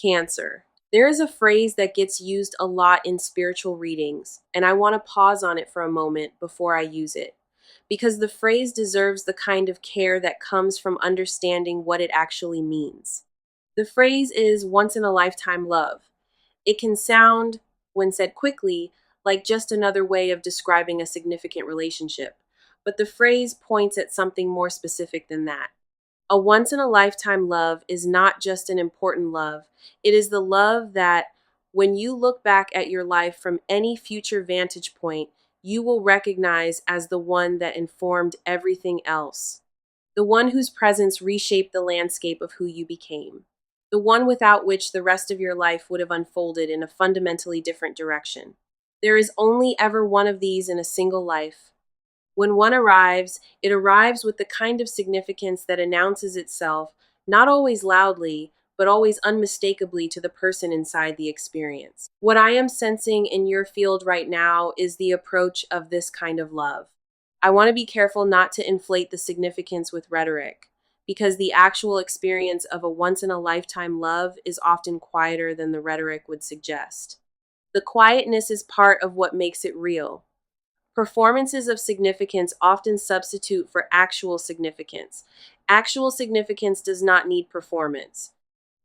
Cancer. There is a phrase that gets used a lot in spiritual readings, and I want to pause on it for a moment before I use it, because the phrase deserves the kind of care that comes from understanding what it actually means. The phrase is once in a lifetime love. It can sound, when said quickly, like just another way of describing a significant relationship, but the phrase points at something more specific than that. A once in a lifetime love is not just an important love. It is the love that, when you look back at your life from any future vantage point, you will recognize as the one that informed everything else. The one whose presence reshaped the landscape of who you became. The one without which the rest of your life would have unfolded in a fundamentally different direction. There is only ever one of these in a single life. When one arrives, it arrives with the kind of significance that announces itself, not always loudly, but always unmistakably to the person inside the experience. What I am sensing in your field right now is the approach of this kind of love. I want to be careful not to inflate the significance with rhetoric, because the actual experience of a once-in-a-lifetime love is often quieter than the rhetoric would suggest. The quietness is part of what makes it real. Performances of significance often substitute for actual significance. Actual significance does not need performance.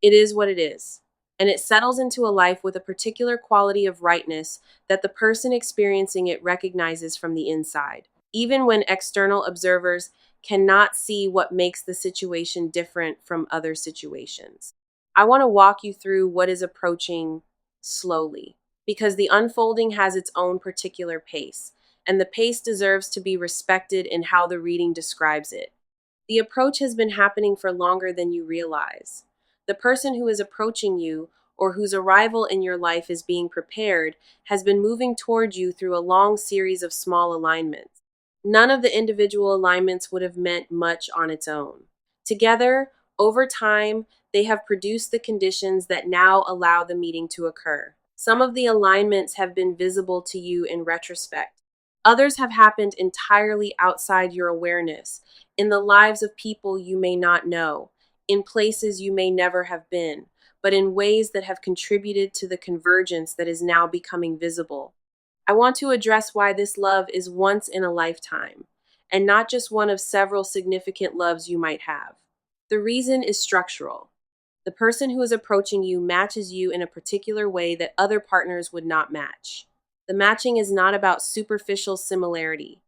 It is what it is, and it settles into a life with a particular quality of rightness that the person experiencing it recognizes from the inside, even when external observers cannot see what makes the situation different from other situations. I want to walk you through what is approaching slowly, because the unfolding has its own particular pace, and the pace deserves to be respected in how the reading describes it. The approach has been happening for longer than you realize. The person who is approaching you, or whose arrival in your life is being prepared, has been moving toward you through a long series of small alignments. None of the individual alignments would have meant much on its own. Together, over time, they have produced the conditions that now allow the meeting to occur. Some of the alignments have been visible to you in retrospect. Others have happened entirely outside your awareness, in the lives of people you may not know, in places you may never have been, but in ways that have contributed to the convergence that is now becoming visible. I want to address why this love is once in a lifetime, and not just one of several significant loves you might have. The reason is structural. The person who is approaching you matches you in a particular way that other partners would not match. The matching is not about superficial similarity.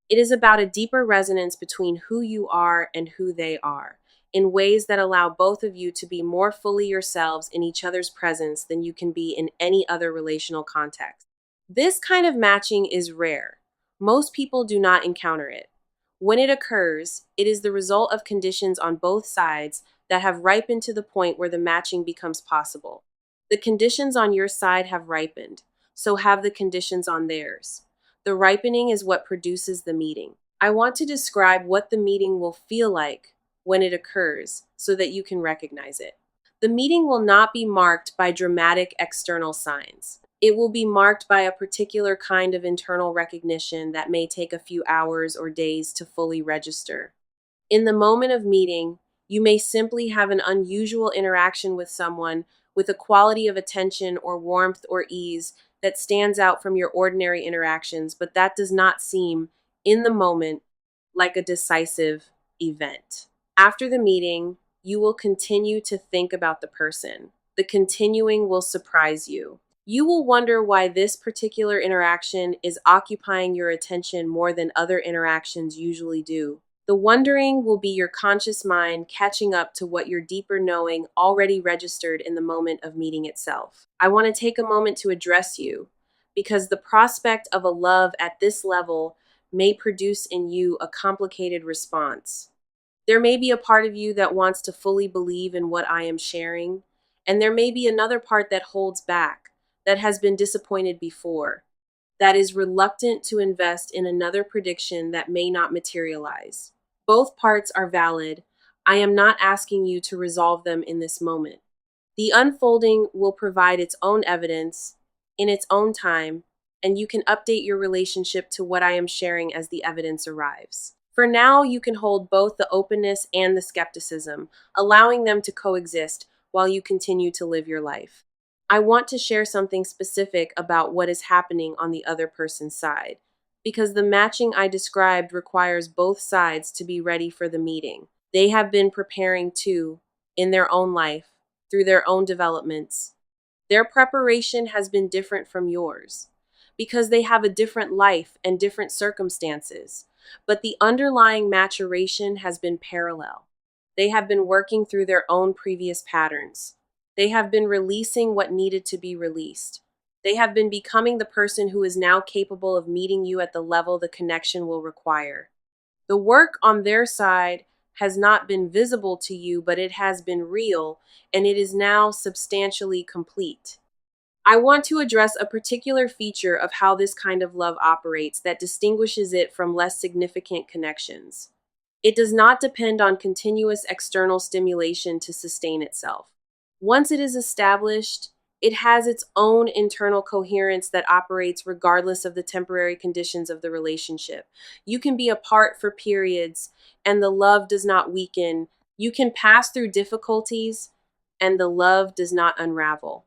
It is about a deeper resonance between who you are and who they are, in ways that allow both of you to be more fully yourselves in each other's presence than you can be in any other relational context. This kind of matching is rare. Most people do not encounter it. When it occurs, it is the result of conditions on both sides that have ripened to the point where the matching becomes possible. The conditions on your side have ripened. So have the conditions on theirs. The ripening is what produces the meeting. I want to describe what the meeting will feel like when it occurs so that you can recognize it. The meeting will not be marked by dramatic external signs. It will be marked by a particular kind of internal recognition that may take a few hours or days to fully register. In the moment of meeting, you may simply have an unusual interaction with someone with a quality of attention or warmth or ease that stands out from your ordinary interactions, but that does not seem, in the moment, like a decisive event. After the meeting, you will continue to think about the person. The continuing will surprise you. You will wonder why this particular interaction is occupying your attention more than other interactions usually do. The wondering will be your conscious mind catching up to what your deeper knowing already registered in the moment of meeting itself. I want to take a moment to address you, because the prospect of a love at this level may produce in you a complicated response. There may be a part of you that wants to fully believe in what I am sharing, and there may be another part that holds back, that has been disappointed before, that is reluctant to invest in another prediction that may not materialize. Both parts are valid. I am not asking you to resolve them in this moment. The unfolding will provide its own evidence in its own time, and you can update your relationship to what I am sharing as the evidence arrives. For now, you can hold both the openness and the skepticism, allowing them to coexist, while you continue to live your life. I want to share something specific about what is happening on the other person's side, because the matching I described requires both sides to be ready for the meeting. They have been preparing too, in their own life, through their own developments. Their preparation has been different from yours because they have a different life and different circumstances, but the underlying maturation has been parallel. They have been working through their own previous patterns. They have been releasing what needed to be released. They have been becoming the person who is now capable of meeting you at the level the connection will require. The work on their side has not been visible to you, but it has been real, and it is now substantially complete. I want to address a particular feature of how this kind of love operates that distinguishes it from less significant connections. It does not depend on continuous external stimulation to sustain itself. Once it is established, it has its own internal coherence that operates regardless of the temporary conditions of the relationship. You can be apart for periods, and the love does not weaken. You can pass through difficulties, and the love does not unravel.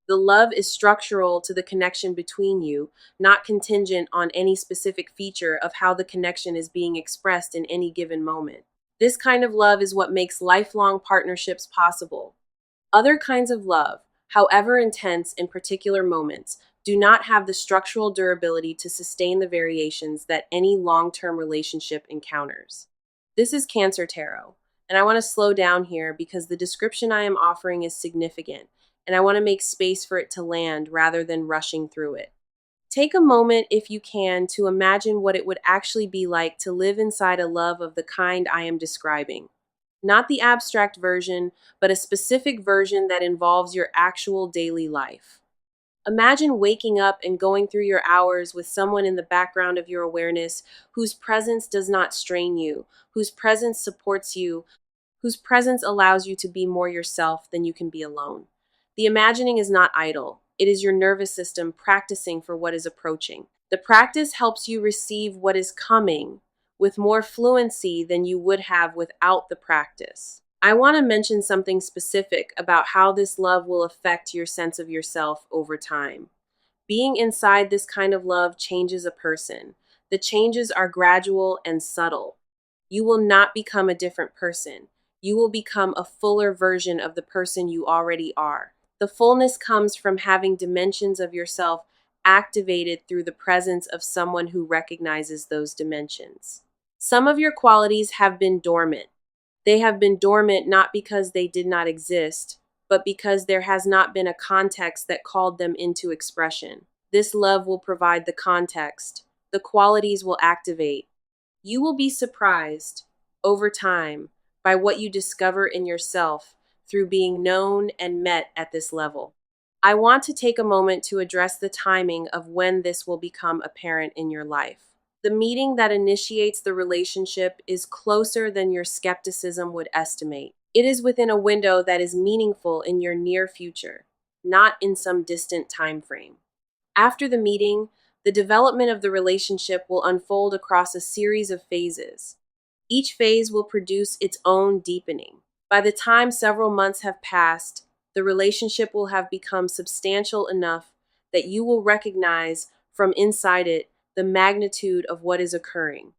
The love is structural to the connection between you, not contingent on any specific feature of how the connection is being expressed in any given moment. This kind of love is what makes lifelong partnerships possible. Other kinds of love, however intense in particular moments, do not have the structural durability to sustain the variations that any long-term relationship encounters. This is Cancer Tarot, and I want to slow down here because the description I am offering is significant, and I want to make space for it to land rather than rushing through it. Take a moment, if you can, to imagine what it would actually be like to live inside a love of the kind I am describing. Not the abstract version, but a specific version that involves your actual daily life. Imagine waking up and going through your hours with someone in the background of your awareness whose presence does not strain you, whose presence supports you, whose presence allows you to be more yourself than you can be alone. The imagining is not idle. It is your nervous system practicing for what is approaching. The practice helps you receive what is coming with more fluency than you would have without the practice. I want to mention something specific about how this love will affect your sense of yourself over time. Being inside this kind of love changes a person. The changes are gradual and subtle. You will not become a different person. You will become a fuller version of the person you already are. The fullness comes from having dimensions of yourself activated through the presence of someone who recognizes those dimensions. Some of your qualities have been dormant. They have been dormant not because they did not exist, but because there has not been a context that called them into expression. This love will provide the context. The qualities will activate. You will be surprised, over time, by what you discover in yourself through being known and met at this level. I want to take a moment to address the timing of when this will become apparent in your life. The meeting that initiates the relationship is closer than your skepticism would estimate. It is within a window that is meaningful in your near future, not in some distant time frame. After the meeting, the development of the relationship will unfold across a series of phases. Each phase will produce its own deepening. By the time several months have passed, the relationship will have become substantial enough that you will recognize from inside it the magnitude of what is occurring.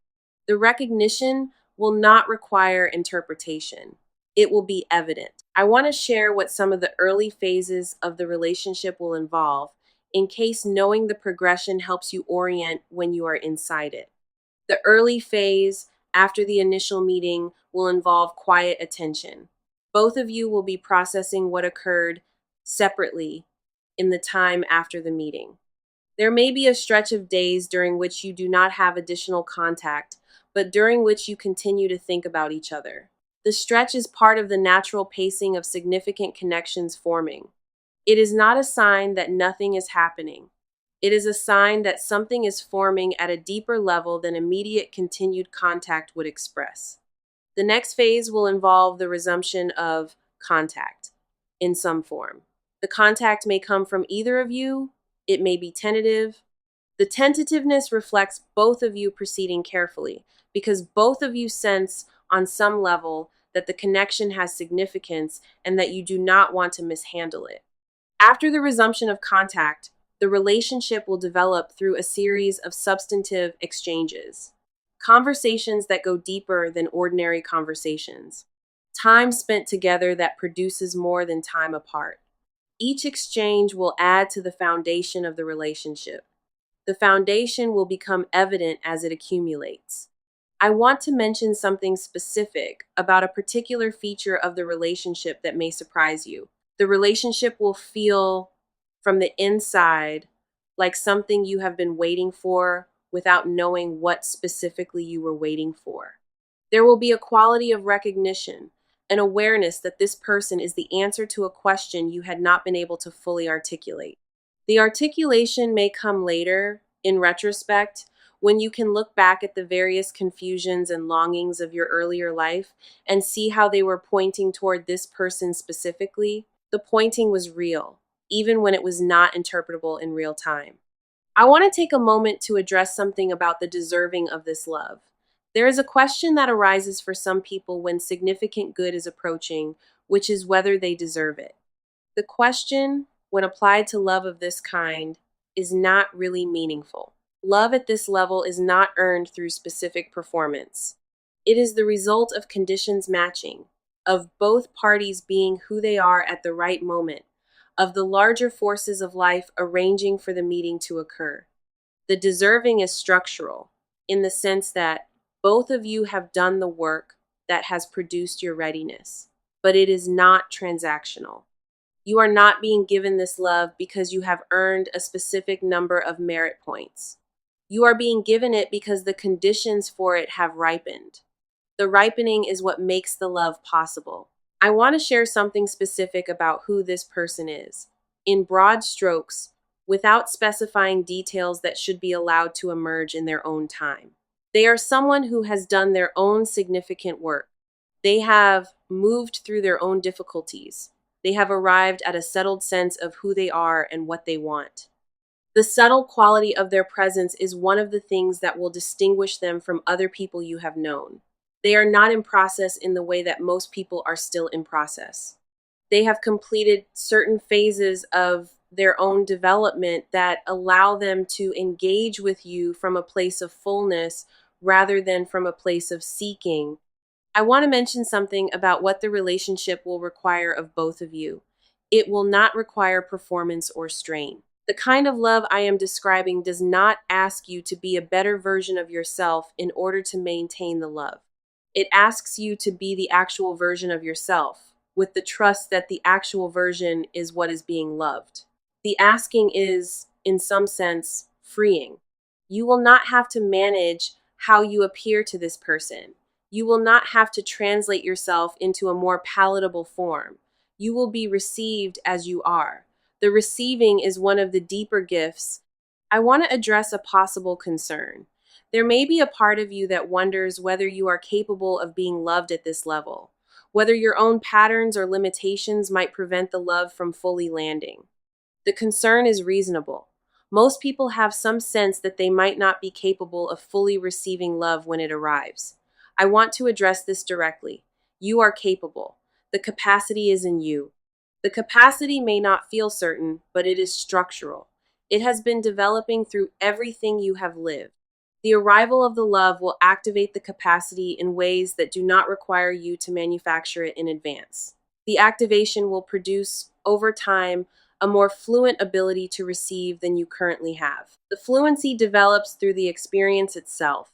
The recognition will not require interpretation. It will be evident. I want to share what some of the early phases of the relationship will involve, in case knowing the progression helps you orient when you are inside it. The early phase, after the initial meeting, will involve quiet attention. Both of you will be processing what occurred separately in the time after the meeting. There may be a stretch of days during which you do not have additional contact, but during which you continue to think about each other. The stretch is part of the natural pacing of significant connections forming. It is not a sign that nothing is happening. It is a sign that something is forming at a deeper level than immediate continued contact would express. The next phase will involve the resumption of contact in some form. The contact may come from either of you. It may be tentative. The tentativeness reflects both of you proceeding carefully, because both of you sense, on some level, that the connection has significance, and that you do not want to mishandle it. After the resumption of contact, the relationship will develop through a series of substantive exchanges, conversations that go deeper than ordinary conversations, time spent together that produces more than time apart. Each exchange will add to the foundation of the relationship. The foundation will become evident as it accumulates. I want to mention something specific about a particular feature of the relationship that may surprise you. The relationship will feel from the inside like something you have been waiting for without knowing what specifically you were waiting for. There will be a quality of recognition, an awareness that this person is the answer to a question you had not been able to fully articulate. The articulation may come later, in retrospect, when you can look back at the various confusions and longings of your earlier life and see how they were pointing toward this person specifically. The pointing was real, even when it was not interpretable in real time. I want to take a moment to address something about the deserving of this love. There is a question that arises for some people when significant good is approaching, which is whether they deserve it. The question, when applied to love of this kind, is not really meaningful. Love at this level is not earned through specific performance. It is the result of conditions matching, of both parties being who they are at the right moment, of the larger forces of life arranging for the meeting to occur. The deserving is structural, in the sense that both of you have done the work that has produced your readiness, but it is not transactional. You are not being given this love because you have earned a specific number of merit points. You are being given it because the conditions for it have ripened. The ripening is what makes the love possible. I want to share something specific about who this person is, in broad strokes, without specifying details that should be allowed to emerge in their own time. They are someone who has done their own significant work. They have moved through their own difficulties. They have arrived at a settled sense of who they are and what they want. The subtle quality of their presence is one of the things that will distinguish them from other people you have known. They are not in process in the way that most people are still in process. They have completed certain phases of their own development that allow them to engage with you from a place of fullness rather than from a place of seeking. I want to mention something about what the relationship will require of both of you. It will not require performance or strain. The kind of love I am describing does not ask you to be a better version of yourself in order to maintain the love. It asks you to be the actual version of yourself, with the trust that the actual version is what is being loved. The asking is, in some sense, freeing. You will not have to manage how you appear to this person. You will not have to translate yourself into a more palatable form. You will be received as you are. The receiving is one of the deeper gifts. I want to address a possible concern. There may be a part of you that wonders whether you are capable of being loved at this level, whether your own patterns or limitations might prevent the love from fully landing. The concern is reasonable. Most people have some sense that they might not be capable of fully receiving love when it arrives. I want to address this directly. You are capable. The capacity is in you. The capacity may not feel certain, but it is structural. It has been developing through everything you have lived. The arrival of the love will activate the capacity in ways that do not require you to manufacture it in advance. The activation will produce, over time, a more fluent ability to receive than you currently have. The fluency develops through the experience itself.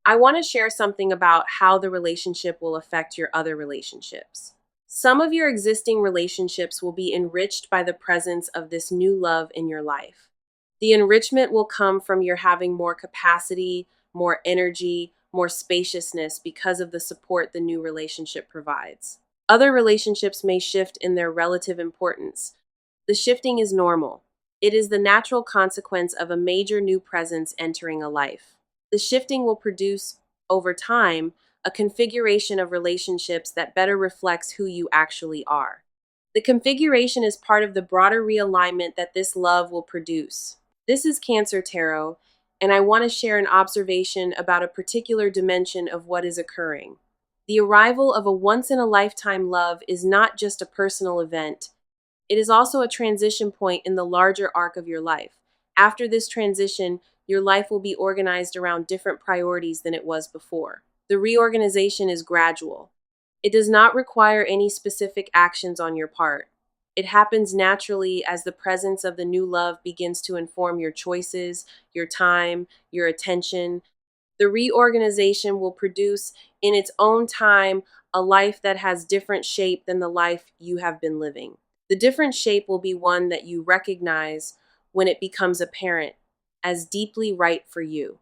I want to share something about how the relationship will affect your other relationships. Some of your existing relationships will be enriched by the presence of this new love in your life. The enrichment will come from your having more capacity, more energy, more spaciousness because of the support the new relationship provides. Other relationships may shift in their relative importance. The shifting is normal. It is the natural consequence of a major new presence entering a life. The shifting will produce, over time, a configuration of relationships that better reflects who you actually are. The configuration is part of the broader realignment that this love will produce. This is Cancer Tarot, and I want to share an observation about a particular dimension of what is occurring. The arrival of a once-in-a-lifetime love is not just a personal event, it is also a transition point in the larger arc of your life. After this transition, your life will be organized around different priorities than it was before. The reorganization is gradual. It does not require any specific actions on your part. It happens naturally as the presence of the new love begins to inform your choices, your time, your attention. The reorganization will produce in its own time a life that has different shape than the life you have been living. The different shape will be one that you recognize when it becomes apparent as deeply right for you.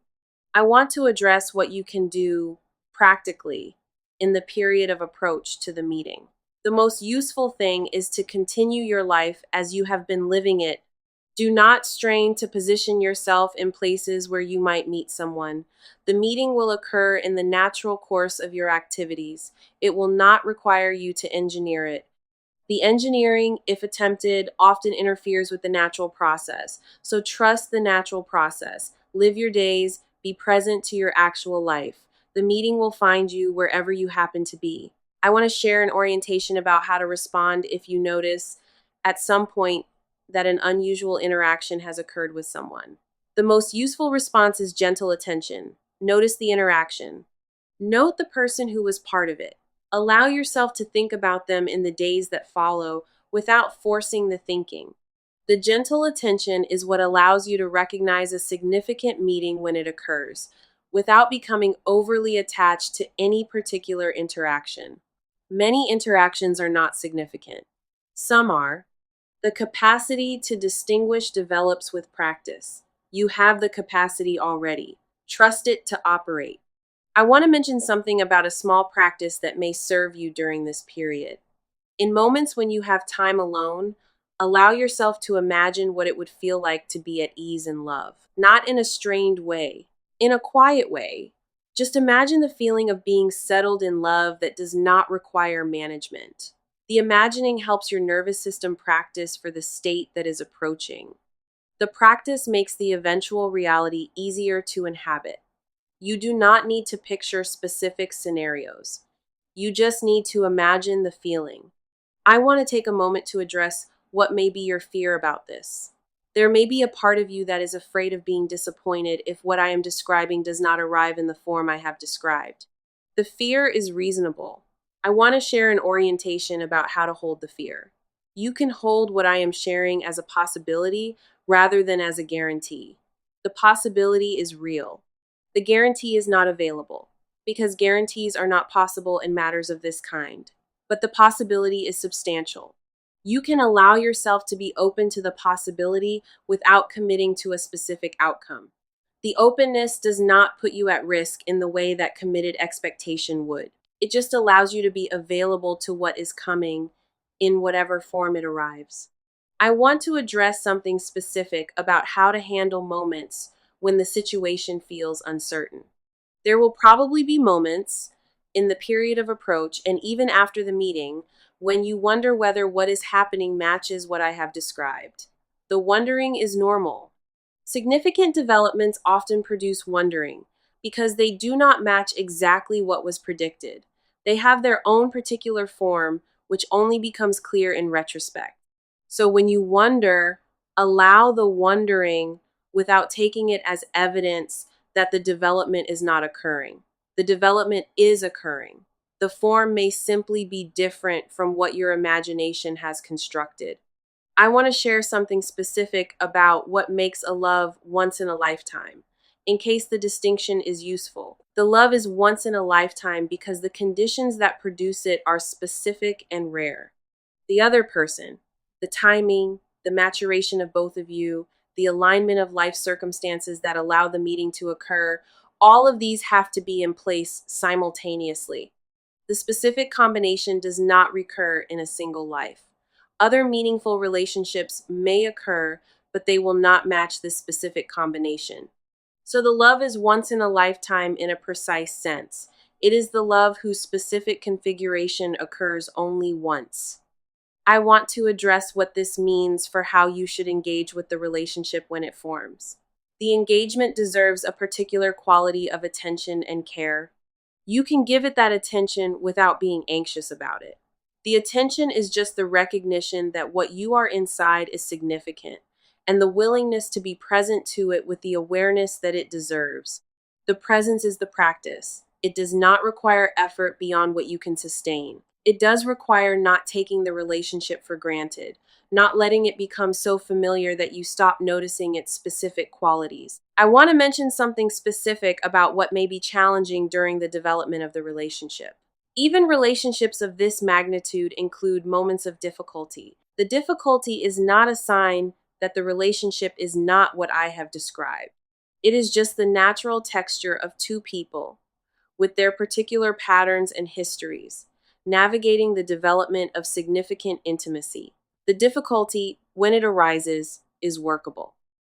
I want to address what you can do practically in the period of approach to the meeting. The most useful thing is to continue your life as you have been living it. Do not strain to position yourself in places where you might meet someone. The meeting will occur in the natural course of your activities. It will not require you to engineer it. The engineering, if attempted, often interferes with the natural process. So trust the natural process. Live your days, be present to your actual life. The meeting will find you wherever you happen to be. I want to share an orientation about how to respond if you notice at some point that an unusual interaction has occurred with someone. The most useful response is gentle attention. Notice the interaction. Note the person who was part of it. Allow yourself to think about them in the days that follow without forcing the thinking. The gentle attention is what allows you to recognize a significant meeting when it occurs, without becoming overly attached to any particular interaction. Many interactions are not significant. Some are. The capacity to distinguish develops with practice. You have the capacity already. Trust it to operate. I want to mention something about a small practice that may serve you during this period. In moments when you have time alone, allow yourself to imagine what it would feel like to be at ease in love. Not in a strained way, in a quiet way. Just imagine the feeling of being settled in love that does not require management. The imagining helps your nervous system practice for the state that is approaching. The practice makes the eventual reality easier to inhabit. You do not need to picture specific scenarios. You just need to imagine the feeling. I want to take a moment to address what may be your fear about this. There may be a part of you that is afraid of being disappointed if what I am describing does not arrive in the form I have described. The fear is reasonable. I want to share an orientation about how to hold the fear. You can hold what I am sharing as a possibility rather than as a guarantee. The possibility is real. The guarantee is not available, because guarantees are not possible in matters of this kind. But the possibility is substantial. You can allow yourself to be open to the possibility without committing to a specific outcome. The openness does not put you at risk in the way that committed expectation would. It just allows you to be available to what is coming in whatever form it arrives. I want to address something specific about how to handle moments when the situation feels uncertain. There will probably be moments in the period of approach and even after the meeting when you wonder whether what is happening matches what I have described. The wondering is normal. Significant developments often produce wondering because they do not match exactly what was predicted. They have their own particular form, which only becomes clear in retrospect. So when you wonder, allow the wondering without taking it as evidence that the development is not occurring. The development is occurring. The form may simply be different from what your imagination has constructed. I want to share something specific about what makes a love once in a lifetime, in case the distinction is useful. The love is once in a lifetime because the conditions that produce it are specific and rare. The other person, the timing, the maturation of both of you, the alignment of life circumstances that allow the meeting to occur, all of these have to be in place simultaneously. The specific combination does not recur in a single life. Other meaningful relationships may occur, but they will not match this specific combination. So the love is once in a lifetime in a precise sense. It is the love whose specific configuration occurs only once. I want to address what this means for how you should engage with the relationship when it forms. The engagement deserves a particular quality of attention and care. You can give it that attention without being anxious about it. The attention is just the recognition that what you are inside is significant, and the willingness to be present to it with the awareness that it deserves. The presence is the practice. It does not require effort beyond what you can sustain. It does require not taking the relationship for granted, not letting it become so familiar that you stop noticing its specific qualities. I want to mention something specific about what may be challenging during the development of the relationship. Even relationships of this magnitude include moments of difficulty. The difficulty is not a sign that the relationship is not what I have described. It is just the natural texture of two people with their particular patterns and histories, navigating the development of significant intimacy. The difficulty, when it arises, is workable.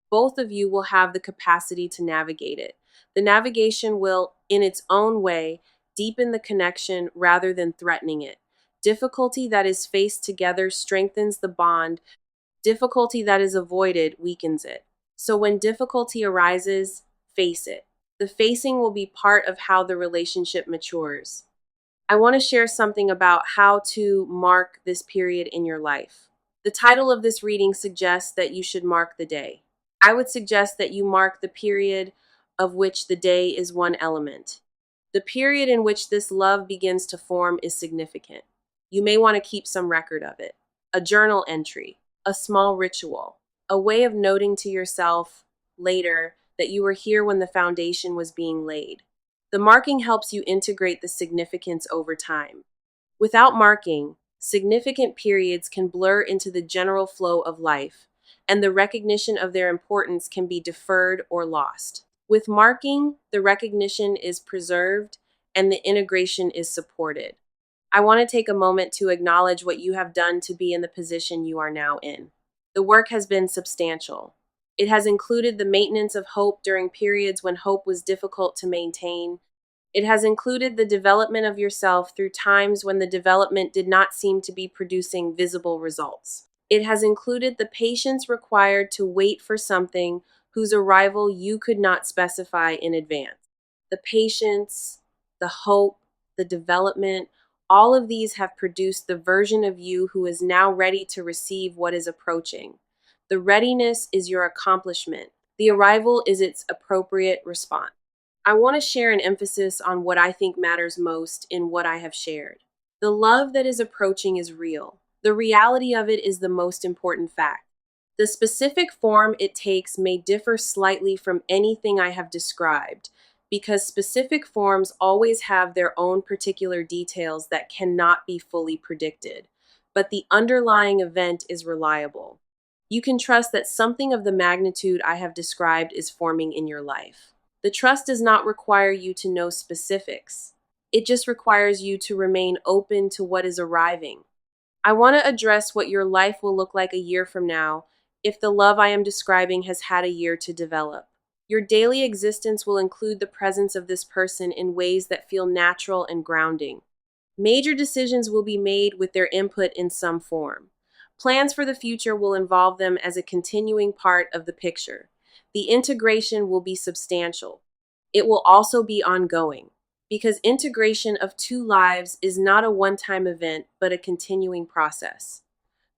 Both of you will have the capacity to navigate it. The navigation will, in its own way, deepen the connection rather than threatening it. Difficulty that is faced together strengthens the bond. Difficulty that is avoided weakens it. So when difficulty arises, face it. The facing will be part of how the relationship matures. I want to share something about how to mark this period in your life. The title of this reading suggests that you should mark the day. I would suggest that you mark the period of which the day is one element. The period in which this love begins to form is significant. You may want to keep some record of it. A journal entry, a small ritual, a way of noting to yourself later that you were here when the foundation was being laid. The marking helps you integrate the significance over time. Without marking, significant periods can blur into the general flow of life, and the recognition of their importance can be deferred or lost. With marking, the recognition is preserved and the integration is supported. I want to take a moment to acknowledge what you have done to be in the position you are now in. The work has been substantial. It has included the maintenance of hope during periods when hope was difficult to maintain. It has included the development of yourself through times when the development did not seem to be producing visible results. It has included the patience required to wait for something whose arrival you could not specify in advance. The patience, the hope, the development, all of these have produced the version of you who is now ready to receive what is approaching. The readiness is your accomplishment. The arrival is its appropriate response. I want to share an emphasis on what I think matters most in what I have shared. The love that is approaching is real. The reality of it is the most important fact. The specific form it takes may differ slightly from anything I have described, because specific forms always have their own particular details that cannot be fully predicted. But the underlying event is reliable. You can trust that something of the magnitude I have described is forming in your life. The trust does not require you to know specifics. It just requires you to remain open to what is arriving. I want to address what your life will look like a year from now if the love I am describing has had a year to develop. Your daily existence will include the presence of this person in ways that feel natural and grounding. Major decisions will be made with their input in some form. Plans for the future will involve them as a continuing part of the picture. The integration will be substantial. It will also be ongoing, because integration of two lives is not a one-time event, but a continuing process.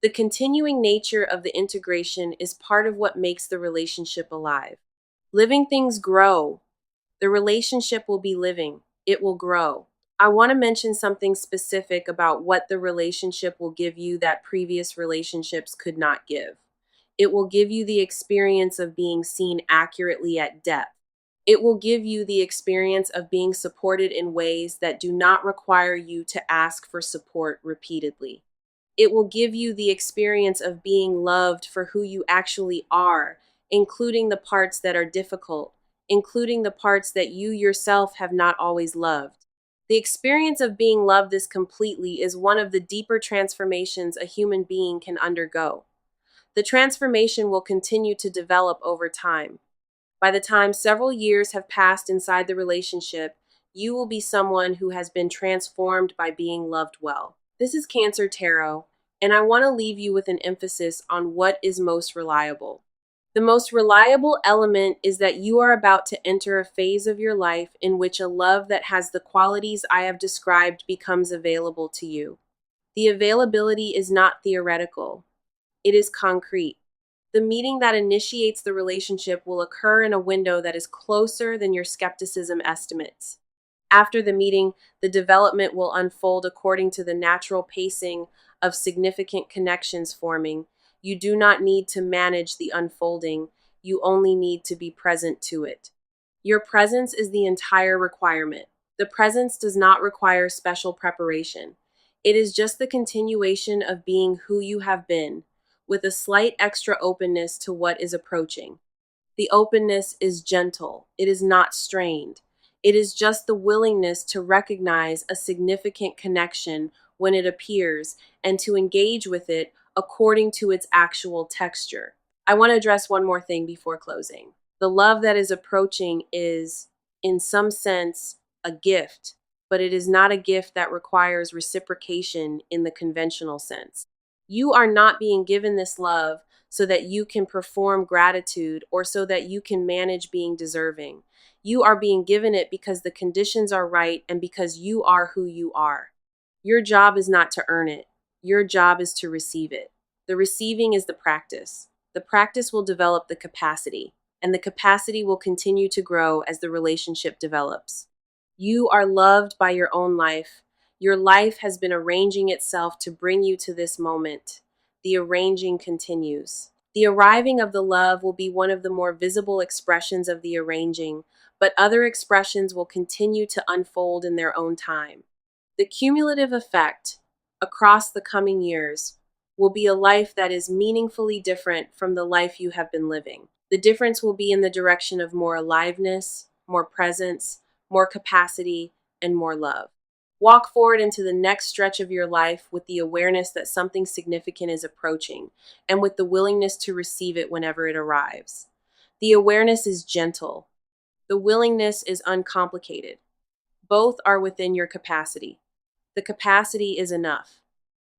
The continuing nature of the integration is part of what makes the relationship alive. Living things grow. The relationship will be living. It will grow. I want to mention something specific about what the relationship will give you that previous relationships could not give. It will give you the experience of being seen accurately at depth. It will give you the experience of being supported in ways that do not require you to ask for support repeatedly. It will give you the experience of being loved for who you actually are, including the parts that are difficult, including the parts that you yourself have not always loved. The experience of being loved this completely is one of the deeper transformations a human being can undergo. The transformation will continue to develop over time. By the time several years have passed inside the relationship, you will be someone who has been transformed by being loved well. This is Cancer Tarot, and I want to leave you with an emphasis on what is most reliable. The most reliable element is that you are about to enter a phase of your life in which a love that has the qualities I have described becomes available to you. The availability is not theoretical, it is concrete. The meeting that initiates the relationship will occur in a window that is closer than your skepticism estimates. After the meeting, the development will unfold according to the natural pacing of significant connections forming. You do not need to manage the unfolding, you only need to be present to it. Your presence is the entire requirement. The presence does not require special preparation. It is just the continuation of being who you have been, with a slight extra openness to what is approaching. The openness is gentle, it is not strained. It is just the willingness to recognize a significant connection when it appears and to engage with it according to its actual texture. I want to address one more thing before closing. The love that is approaching is, in some sense, a gift, but it is not a gift that requires reciprocation in the conventional sense. You are not being given this love so that you can perform gratitude or so that you can manage being deserving. You are being given it because the conditions are right and because you are who you are. Your job is not to earn it. Your job is to receive it. The receiving is the practice. The practice will develop the capacity, and the capacity will continue to grow as the relationship develops. You are loved by your own life. Your life has been arranging itself to bring you to this moment. The arranging continues. The arriving of the love will be one of the more visible expressions of the arranging, but other expressions will continue to unfold in their own time. The cumulative effect across the coming years will be a life that is meaningfully different from the life you have been living. The difference will be in the direction of more aliveness, more presence, more capacity, and more love. Walk forward into the next stretch of your life with the awareness that something significant is approaching and with the willingness to receive it whenever it arrives. The awareness is gentle. The willingness is uncomplicated. Both are within your capacity. The capacity is enough.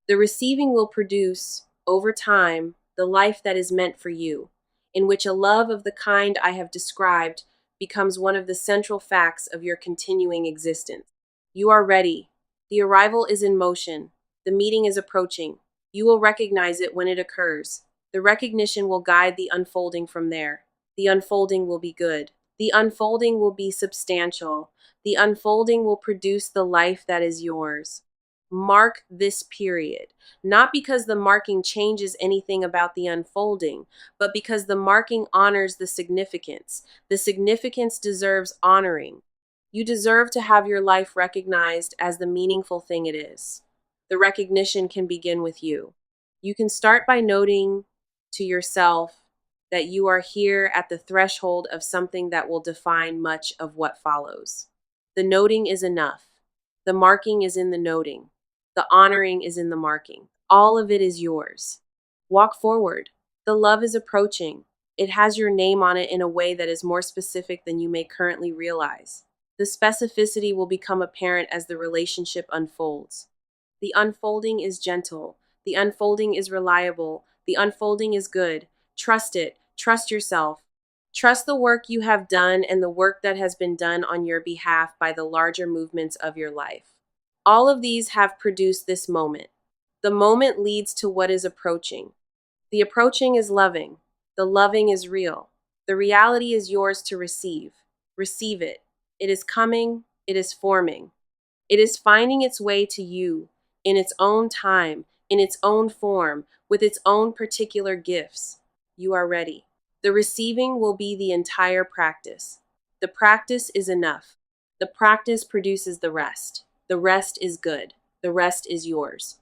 The receiving will produce, over time, the life that is meant for you, in which a love of the kind I have described becomes one of the central facts of your continuing existence. You are ready. The arrival is in motion. The meeting is approaching. You will recognize it when it occurs. The recognition will guide the unfolding from there. The unfolding will be good. The unfolding will be substantial. The unfolding will produce the life that is yours. Mark this period, not because the marking changes anything about the unfolding, but because the marking honors the significance. The significance deserves honoring. You deserve to have your life recognized as the meaningful thing it is. The recognition can begin with you. You can start by noting to yourself that you are here at the threshold of something that will define much of what follows. The noting is enough. The marking is in the noting. The honoring is in the marking. All of it is yours. Walk forward. The love is approaching. It has your name on it in a way that is more specific than you may currently realize. The specificity will become apparent as the relationship unfolds. The unfolding is gentle. The unfolding is reliable. The unfolding is good. Trust it. Trust yourself. Trust the work you have done and the work that has been done on your behalf by the larger movements of your life. All of these have produced this moment. The moment leads to what is approaching. The approaching is loving. The loving is real. The reality is yours to receive. Receive it. It is coming. It is forming. It is finding its way to you in its own time, in its own form, with its own particular gifts. You are ready. The receiving will be the entire practice. The practice is enough. The practice produces the rest. The rest is good. The rest is yours.